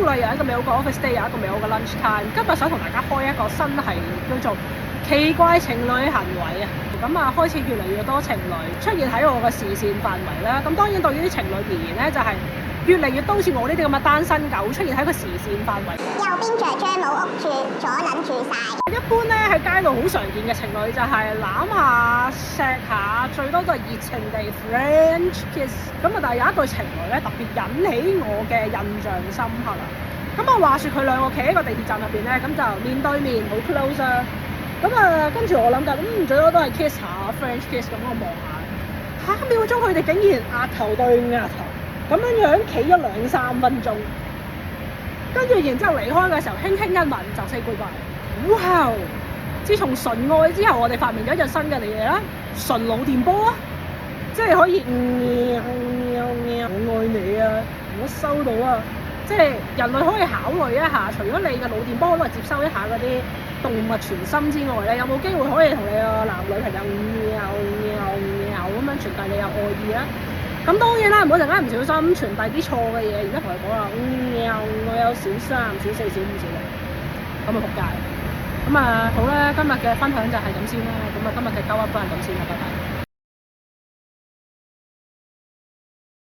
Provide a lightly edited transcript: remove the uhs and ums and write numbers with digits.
啦，有一個美好嘅 office day，有一個美好嘅 lunch time。今日想同大家開一個新系列，叫做奇怪情侶行為啊！咁啊，開始越嚟越多情侶出現喺我嘅視線範圍啦。咁當然對於啲情侶而言咧，就係越嚟越多好似我呢啲咁嘅單身狗出現喺個視線範圍。右邊雀雀冇屋住，左撚住晒。一般咧喺街度好常見嘅情侶就係攬下、錫下，最多都係熱情地 French kiss。咁啊，但係有一對情侶咧特別引起我嘅印象深刻啦。咁啊，話説佢兩個企喺個地鐵站入邊咧，咁就面對面好 close 啊。咁啊，跟住我諗緊，最多都係 kiss 下 French kiss 咁，我望下1秒鐘，佢哋竟然額頭對額頭咁樣企咗2-3分鐘，跟住然之後離開嘅時候輕輕一吻就 say goodbye。哇！自從純愛之後，我哋發明咗一樣新嘅嘢啦，純腦電波啊，即係可以我愛你啊，我收到啊，即係人類可以考慮一下，除咗你嘅腦電波可能接收一下嗰啲動物傳心之外咧，有冇機會可以同你個男女朋友咁樣傳遞你嘅愛意啊？咁當然啦，唔好陣間唔小心傳遞啲錯嘅嘢，然之後同佢講話我有小3、小4、小5、小6，咁啊仆街。咁啊好啦，今日嘅分享就係咁先啦。咁啊今日嘅鳩噏都係咁先啦，拜拜。